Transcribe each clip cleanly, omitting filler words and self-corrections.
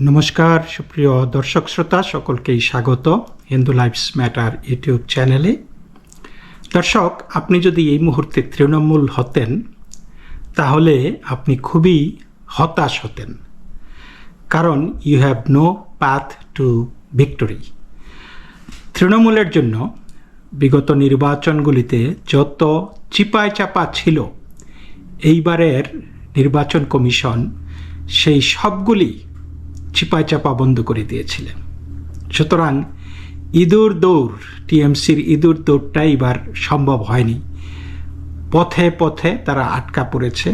নমস্কার সুপ্রিয় দর্শক শ্রোতা, সকলকেই স্বাগত হিন্দু লাইফস ম্যাটার ইউটিউব চ্যানেলে। দর্শক, আপনি যদি এই মুহূর্তে তৃণমূল হতেন তাহলে আপনি খুবই হতাশ হতেন, কারণ you have no path to victory. তৃণমূলের জন্য বিগত নির্বাচনগুলিতে যত চিপায় চাপা ছিল, এইবারের নির্বাচন কমিশন সেই সবগুলি চিপায় চাপা বন্ধ করে দিয়েছিলেন। সুতরাং ইঁদুর দৌড়, টিএমসির ইঁদুর দৌড়টা এবার সম্ভব হয়নি। পথে পথে তারা আটকা পড়েছে।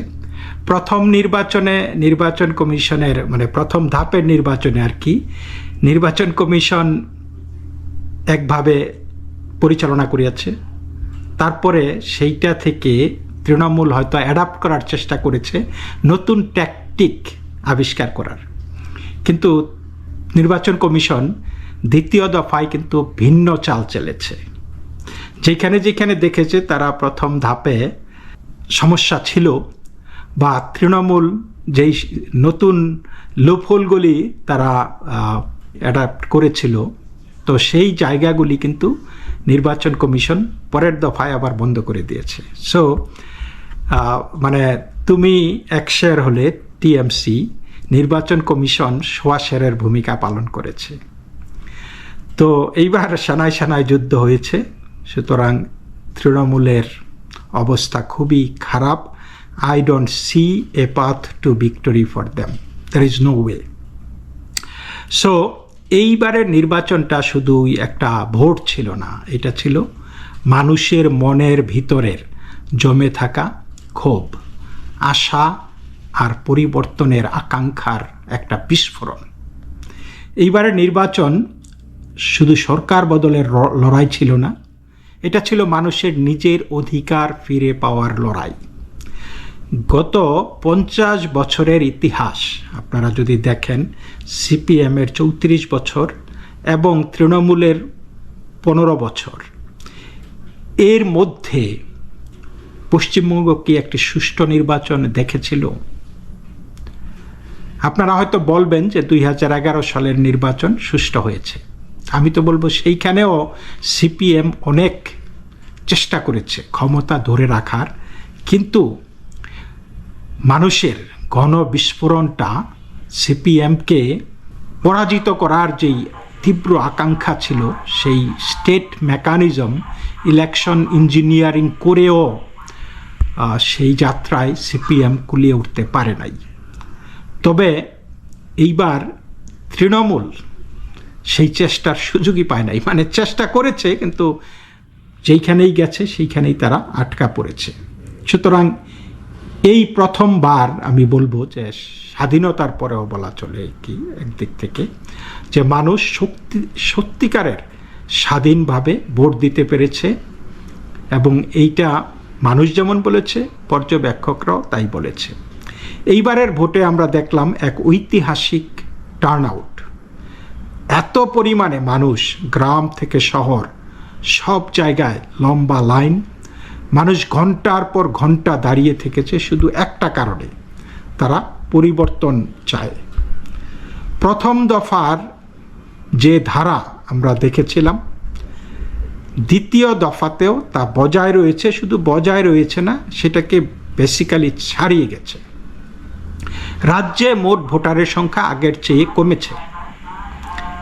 প্রথম নির্বাচন কমিশনের প্রথম ধাপের নির্বাচনে নির্বাচন কমিশন একভাবে পরিচালনা করিয়াছে। তারপরে সেইটা থেকে তৃণমূল হয়তো অ্যাডাপ্ট করার চেষ্টা করেছে, নতুন ট্যাকটিক আবিষ্কার করার। কিন্তু নির্বাচন কমিশন দ্বিতীয় দফায় কিন্তু ভিন্ন চাল চলেছে। যেখানে যেখানে দেখেছে তারা প্রথম ধাপে সমস্যা ছিল বা তৃণমূল যেই নতুন লুপহোলগুলি তারা অ্যাডাপ্ট করেছিল, তো সেই জায়গাগুলি কিন্তু নির্বাচন কমিশন পরের দফায় আবার বন্ধ করে দিয়েছে। সো তুমি এক শেয়ার হলে টিএমসি, নির্বাচন কমিশন সোয়া শেয়ারের ভূমিকা পালন করেছে। তো এইবার সানায় সানায় যুদ্ধ হয়েছে। সুতরাং তৃণমূলের অবস্থা খুবই খারাপ। I don't see a path to victory for them, there is no way. So এইবারের নির্বাচনটা শুধুই একটা ভোট ছিল না, এটা ছিল মানুষের মনের ভিতরের জমে থাকা ক্ষোভ, আশা আর পরিবর্তনের আকাঙ্ক্ষার একটা বিস্ফোরণ। এইবারের নির্বাচন শুধু সরকার বদলের লড়াই ছিল না, এটা ছিল মানুষের নিজের অধিকার ফিরে পাওয়ার লড়াই। গত 50 বছরের ইতিহাস আপনারা যদি দেখেন, সিপিএমের 34 বছর এবং তৃণমূলের 15 বছর, এর মধ্যে পশ্চিমবঙ্গ কি একটি সুষ্ঠু নির্বাচন দেখেছিল? আপনারা হয়তো বলবেন যে 2011 সালের নির্বাচন সুষ্ঠু হয়েছে। আমি তো বলবো সেইখানেও সিপিএম অনেক চেষ্টা করেছে ক্ষমতা ধরে রাখার, কিন্তু মানুষের গণবিস্ফোরণটা সিপিএমকে পরাজিত করার যেই তীব্র আকাঙ্ক্ষা ছিল, সেই স্টেট মেকানিজম ইলেকশন ইঞ্জিনিয়ারিং করেও সেই যাত্রায় সিপিএম কুলিয়ে উঠতে পারে নাই। তবে এইবার তৃণমূল সেই চেষ্টার সুযোগই পায় নাই। চেষ্টা করেছে, কিন্তু যেইখানেই গেছে সেইখানেই তারা আটকা পড়েছে। সুতরাং এই প্রথমবার আমি বলবো যে স্বাধীনতার পরেও বলা চলে কি একদিক থেকে, যে মানুষ সত্যিকারের স্বাধীনভাবে ভোট দিতে পেরেছে। এবং এইটা মানুষ যেমন বলেছে, পর্যবেক্ষকরাও তাই বলেছে। এইবারের ভোটে আমরা দেখলাম এক ঐতিহাসিক টার্ন আউট। এত পরিমাণে মানুষ, গ্রাম থেকে শহর, সব জায়গায় লম্বা লাইন, মানুষ ঘন্টার পর ঘন্টা দাঁড়িয়ে থেকেছে শুধু একটা কারণে, তারা পরিবর্তন চায়। প্রথম দফার যে ধারা আমরা দেখেছিলাম, দ্বিতীয় দফাতেও তা বজায় রয়েছে। শুধু বজায় রয়েছে না, সেটাকে বেসিক্যালি ছাড়িয়ে গেছে। রাজ্যে মোট ভোটারের সংখ্যা আগের চেয়ে কমেছে,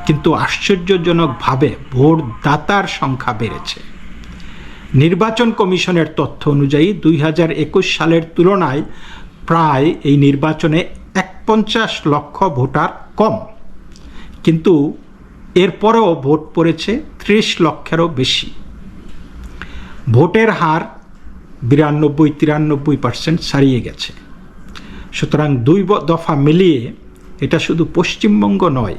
কিন্তু আশ্চর্যজনকভাবে ভোটদাতার সংখ্যা বেড়েছে। নির্বাচন কমিশনের তথ্য অনুযায়ী 2021 সালের তুলনায় প্রায় এই নির্বাচনে 41 লক্ষ ভোটার কম, কিন্তু এরপরেও ভোট পড়েছে 30 লক্ষেরও বেশি। ভোটের হার 92-93% ছাড়িয়ে গেছে। সুতরাং দুই দফা মিলিয়ে এটা শুধু পশ্চিমবঙ্গ নয়,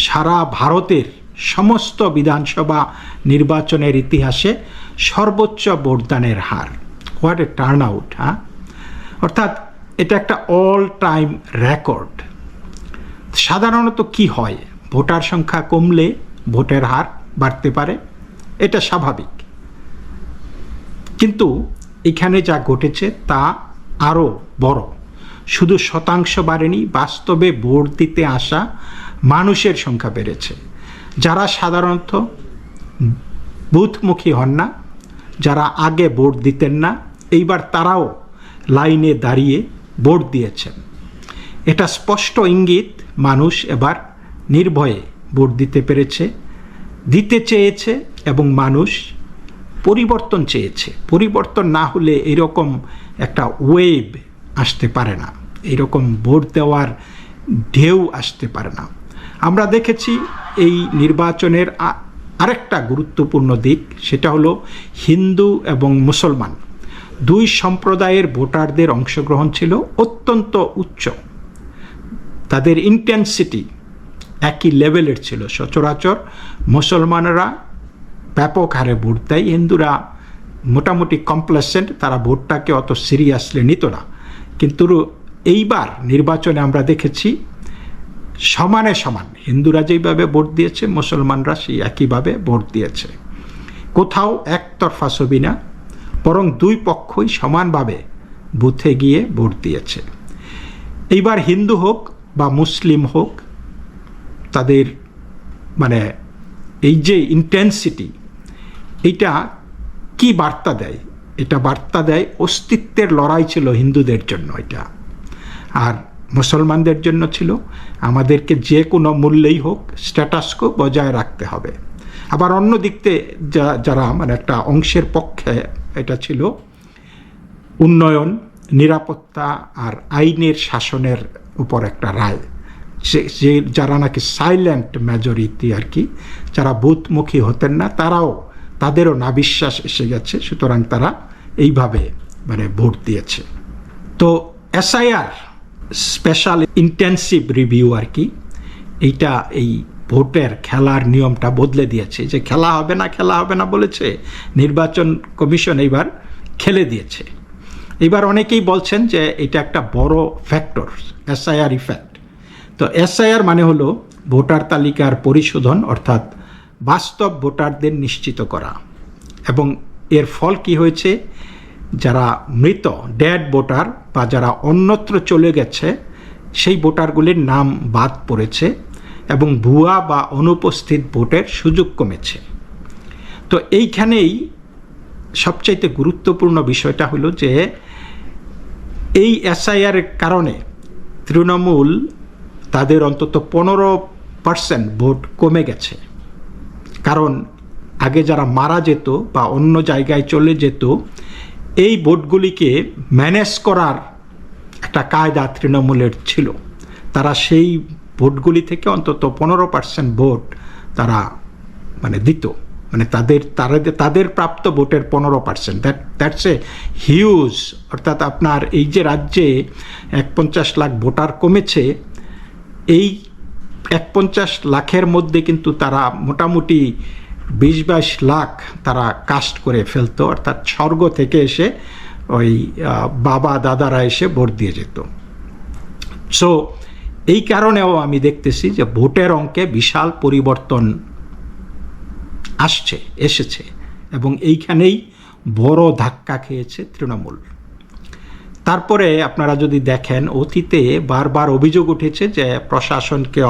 সারা ভারতের সমস্ত বিধানসভা নির্বাচনের ইতিহাসে সর্বোচ্চ ভোটদানের হার। What a turnout! অর্থাৎ এটা একটা অল টাইম রেকর্ড। সাধারণত কি হয়, ভোটার সংখ্যা কমলে ভোটের হার বাড়তে পারে, এটা স্বাভাবিক। কিন্তু এখানে যা ঘটেছে তা আরও বড়। শুধু শতাংশ বাড়েনি, বাস্তবে ভোট দিতে আসা মানুষের সংখ্যা বেড়েছে, যারা সাধারণত বুথমুখী হন না, যারা আগে ভোট দিতেন না, এইবার তারাও লাইনে দাঁড়িয়ে ভোট দিয়েছেন। এটা স্পষ্ট ইঙ্গিত মানুষ এবার নির্ভয়ে ভোট দিতে পেরেছে, দিতে চেয়েছে, এবং মানুষ পরিবর্তন চেয়েছে। পরিবর্তন না হলে এরকম একটা ওয়েভ আসতে পারে না, এরকম ভোট দেওয়ার ঢেউ আসতে পারে না। আমরা দেখেছি এই নির্বাচনের আরেকটা গুরুত্বপূর্ণ দিক, সেটা হলো হিন্দু এবং মুসলমান দুই সম্প্রদায়ের ভোটারদের অংশগ্রহণ ছিল অত্যন্ত উচ্চ, তাদের ইন্টেন্সিটি একই লেভেলের ছিল। সচরাচর মুসলমানরা ব্যাপক হারে ভোট দেয়, হিন্দুরা মোটামুটি কমপ্লেসেন্ট, তারা ভোটটাকে অত সিরিয়াসলি নিত না। কিন্তু এইবার নির্বাচনে আমরা দেখেছি সমানে সমান হিন্দুরা যেইভাবে ভোট দিয়েছে, মুসলমানরা সেই একইভাবে ভোট দিয়েছে। কোথাও একতরফা ছবি না, বরং দুই পক্ষই সমানভাবে বুথে গিয়ে ভোট দিয়েছে। এইবার হিন্দু হোক বা মুসলিম হোক, তাদের মানে এই যে ইন্টেন্সিটি, এটা কি বার্তা দেয়? এটা বার্তা দেয় অস্তিত্বের লড়াই ছিল হিন্দুদের জন্য এটা, আর মুসলমানদের জন্য ছিল আমাদেরকে যে কোনো মূল্যেই হোক স্ট্যাটাসকো বজায় রাখতে হবে। আবার অন্য দিকতে যারা মানে একটা অংশের পক্ষে এটা ছিল উন্নয়ন, নিরাপত্তা আর আইনের শাসনের উপর একটা রায়, যে যারা নাকি সাইলেন্ট মেজরিটি আর কি, যারা বুথমুখী হতেন না, তাদেরও নাবিশ্বাস এসে গেছে, সুতরাং তারা এইভাবে মানে ভোট দিয়েছে। তো এসআইআর স্পেশাল ইন্টেন্সিভ রিভিউ আর কি, এইটা এই ভোটের খেলার নিয়মটা বদলে দিয়েছে। যে খেলা হবে না বলেছে, নির্বাচন কমিশন এইবার খেলে দিয়েছে। এবার অনেকেই বলছেন যে এটা একটা বড় ফ্যাক্টর, এসআইআর ইফেক্ট। তো এসআইআর মানে হলো ভোটার তালিকার পরিশোধন, অর্থাৎ বাস্তব ভোটারদের নিশ্চিত করা। এবং এর ফল কি হয়েছে? যারা মৃত ডেড ভোটার বা যারা অন্যত্র চলে গেছে, সেই ভোটারগুলির নাম বাদ পড়েছে এবং ভুয়া বা অনুপস্থিত ভোটের সুযোগ কমেছে। তো এইখানেই সবচাইতে গুরুত্বপূর্ণ বিষয়টা হলো যে এই এসআইআরের কারণে তৃণমূল তাদের অন্তত 15% ভোট কমে গেছে। কারণ আগে যারা মারা যেত বা অন্য জায়গায় চলে যেত, এই ভোটগুলিকে ম্যানেজ করার একটা কায়দা তৃণমূলের ছিল। তারা সেই ভোটগুলি থেকে অন্তত 15% ভোট তারা মানে দিত, মানে তাদের প্রাপ্ত ভোটের 15%। That's a huge. অর্থাৎ আপনার এই যে রাজ্যে 51 লাখ ভোটার কমেছে, এই 51 লাখের মধ্যে কিন্তু তারা মোটামুটি 20-22 লাখ তারা কাস্ট করে ফেলতো, অর্থাৎ স্বর্গ থেকে এসে ওই বাবা দাদারা এসে ভোট দিয়ে যেত। সো এই কারণেও আমি দেখতেছি যে ভোটের অঙ্কে বিশাল পরিবর্তন এসেছে এবং এইখানেই বড় ধাক্কা খেয়েছে তৃণমূল। তারপরে আপনারা যদি দেখেন, অতীতে বারবার অভিযোগ উঠেছে যে প্রশাসনকে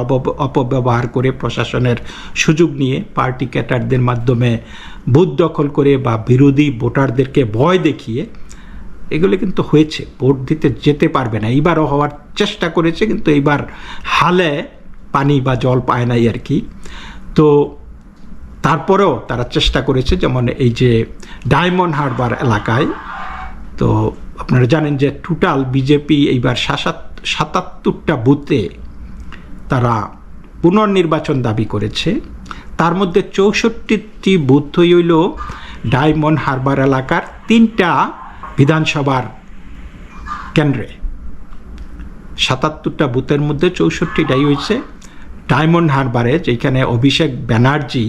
অপব্যবহার করে, প্রশাসনের সুযোগ নিয়ে পার্টি ক্যাডারদের মাধ্যমে বুথ দখল করে বা বিরোধী ভোটারদেরকে ভয় দেখিয়ে এগুলো কিন্তু হয়েছে, ভোট দিতে যেতে পারবে না। এইবারও হওয়ার চেষ্টা করেছে, কিন্তু এইবার হালে পানি বা জল পায় নাই আর কি। তো তারপরেও তারা চেষ্টা করেছে, যেমন এই যে ডায়মন্ড হারবার এলাকায়, তো আপনারা জানেন যে টোটাল বিজেপি এইবার 77টা বুথে তারা পুনর্নির্বাচন দাবি করেছে। তার মধ্যে 64টি বুথ হইল ডায়মন্ড হারবার এলাকার 3টা বিধানসভার কেন্দ্রে। 77টা বুথের মধ্যে 64টাই হয়েছে ডায়মন্ড হারবারে, যেখানে অভিষেক ব্যানার্জি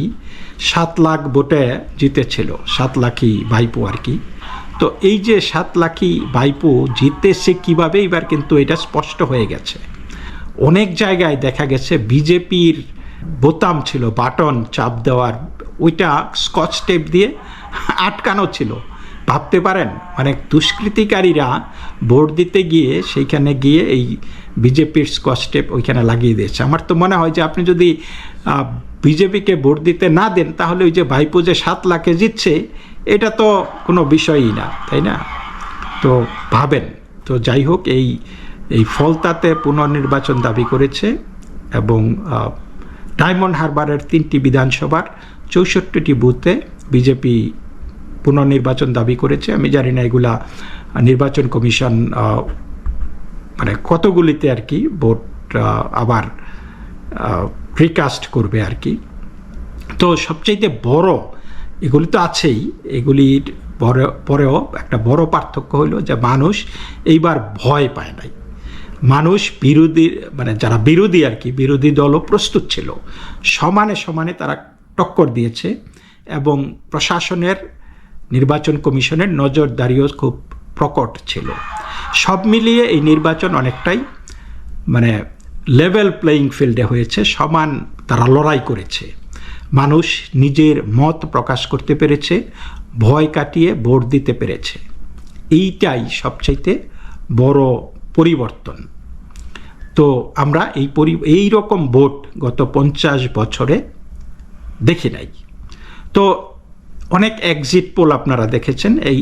7 লাখ ভোটে জিতেছিল, 7 লাখি ভাইপো আর কি। তো এই যে 7 লাখি ভাইপো জিতেছে কিভাবে, এবার কিন্তু এটা স্পষ্ট হয়ে গেছে। অনেক জায়গায় দেখা গেছে বিজেপির বোতাম ছিল বাটন চাপ দেওয়ার, ওইটা স্কচ টেপ দিয়ে আটকানো ছিল, ভাবতে পারেন, মানে দুষ্কৃতিকারীরা ভোট দিতে গিয়ে সেইখানে গিয়ে এই বিজেপির স্কচটেপ ওইখানে লাগিয়ে দিয়েছে। আমার তো মনে হয় যে আপনি যদি বিজেপিকে ভোট দিতে না দেন, তাহলে ওই যে ভাইপো যে 7 লাখে জিতছে, এটা তো কোনো বিষয়ই না, তাই না? তো ভাবেন। তো যাই হোক, এই ফলতাতে পুনর্নির্বাচন দাবি করেছে এবং ডায়মন্ড হারবারের 3টি বিধানসভার 64টি বুথে বিজেপি পুনর্নির্বাচন দাবি করেছে। আমি জানি না এগুলা নির্বাচন কমিশন মানে কতগুলিতে আর কি ভোট আবার রিকাস্ট করবে আর কি। তো সবচাইতে বড়, এগুলি তো আছেই, এগুলির পরেও একটা বড় পার্থক্য হলো যে মানুষ এইবার ভয় পায় নাই। মানুষ বিরোধী, মানে যারা বিরোধী আর কি, বিরোধী দলও প্রস্তুত ছিল, সমানে সমানে তারা টক্কর দিয়েছে এবং প্রশাসনের, নির্বাচন কমিশনের নজরদারিও খুব প্রকট ছিল। সব মিলিয়ে এই নির্বাচন অনেকটাই মানে লেভেল প্লেয়িং ফিল্ডে হয়েছে, সমান তারা লড়াই করেছে। মানুষ নিজের মত প্রকাশ করতে পেরেছে, ভয় কাটিয়ে ভোট দিতে পেরেছে। এইটাই সবচাইতে বড় পরিবর্তন। তো আমরা এই রকম ভোট গত 50 বছরে দেখি নাই। তো অনেক এক্সিট পোল আপনারা দেখেছেন। এই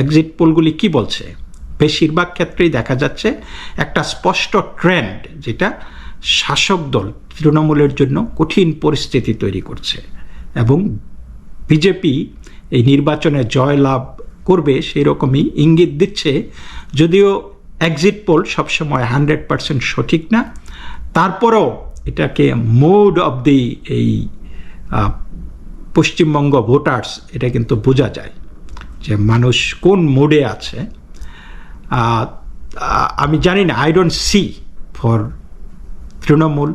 এক্সিট পোলগুলি কি বলছে? বেশিরভাগ ক্ষেত্রেই দেখা যাচ্ছে একটা স্পষ্ট ট্রেন্ড, যেটা শাসক দল তৃণমূলের জন্য কঠিন পরিস্থিতি তৈরি করছে এবং বিজেপি এই নির্বাচনে জয়লাভ করবে সেই রকমই ইঙ্গিত দিচ্ছে। যদিও এক্সিট পোল সবসময় 100% সঠিক না, তারপরেও এটাকে মোড অফ দি এই পশ্চিমবঙ্গ ভোটার্স, এটা কিন্তু বোঝা যায় যে মানুষ কোন মোডে আছে। আমি জানি না, I don't C for Trinamool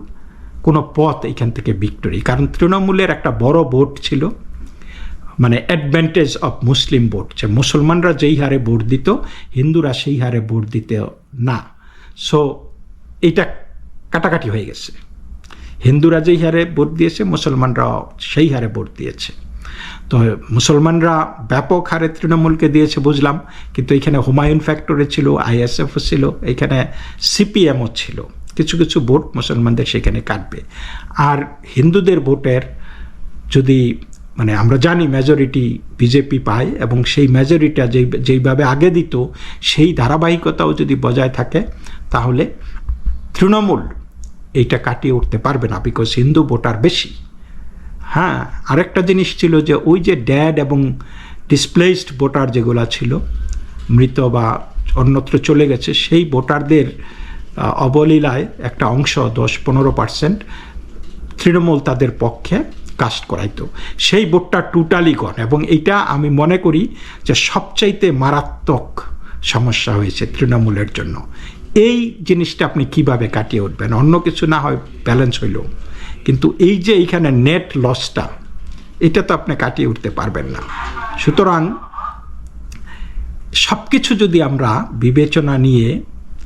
কোনো পথ এখান থেকে ভিক্টোরি। কারণ তৃণমূলের একটা বড় ভোট ছিল, মানে অ্যাডভান্টেজ অফ মুসলিম ভোট, যে মুসলমানরা যেই হারে ভোট দিত, হিন্দুরা সেই হারে ভোট দিতে না। সো এইটা কাটাকাটি হয়ে গেছে। হিন্দুরা যেই হারে ভোট দিয়েছে, মুসলমানরা সেই হারে ভোট দিয়েছে। তো মুসলমানরা ব্যাপক হারে তৃণমূলকে দিয়েছে বুঝলাম, কিন্তু এখানে হুমায়ুন ফ্যাক্টরে ছিল, আইএসএফও ছিল, এখানে সিপিএমও ছিল। কিছু কিছু ভোট মুসলমানদের সেখানে কাটবে। আর হিন্দুদের ভোটের যদি, মানে আমরা জানি মেজরিটি বিজেপি পায় এবং সেই মেজরিটা যেইভাবে আগে দিত, সেই ধারাবাহিকতাও যদি বজায় থাকে, তাহলে তৃণমূল এইটা কাটিয়ে উঠতে পারবে না, বিকজ হিন্দু ভোটার বেশি। হ্যাঁ, আরেকটা জিনিস ছিল যে ওই যে ড্যাড এবং ডিসপ্লেসড ভোটার যেগুলো ছিল, মৃত বা অন্যত্র চলে গেছে, সেই ভোটারদের অবলীলায় একটা অংশ 10-15% তৃণমূল তাদের পক্ষে কাস্ট করাইতো। সেই ভোটটা টোটালি গন। এবং এইটা আমি মনে করি যে সবচাইতে মারাত্মক সমস্যা হয়েছে তৃণমূলের জন্য। এই জিনিসটা আপনি কিভাবে কাটিয়ে উঠবেন? অন্য কিছু না হয় ব্যালেন্স হইল, কিন্তু এই যে এইখানে নেট লসটা, এটা তো আপনি কাটিয়ে উঠতে পারবেন না। সুতরাং সব কিছু যদি আমরা বিবেচনা নিয়ে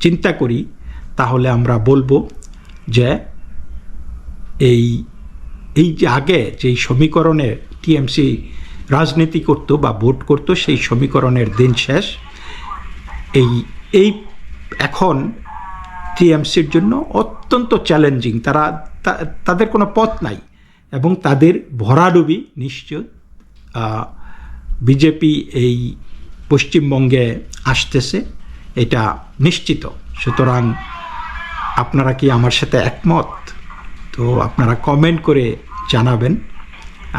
চিন্তা করি, তাহলে আমরা বলবো যে এই যে আগে যেই সমীকরণে টিএমসি রাজনীতি করত বা ভোট করত, সেই সমীকরণের দিন শেষ। এই এখন টিএমসির জন্য অত্যন্ত চ্যালেঞ্জিং। তাদের কোনো পথ নাই এবং তাদের ভরাডুবি নিশ্চয়। বিজেপি এই পশ্চিমবঙ্গে আসতেছে, এটা নিশ্চিত। সুতরাং আপনারা কি আমার সাথে একমত? তো আপনারা কমেন্ট করে জানাবেন।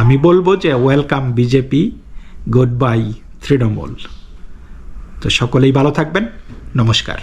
আমি বলবো যে welcome BJP, good bye Trinamool. তো সকলেই ভালো থাকবেন। নমস্কার।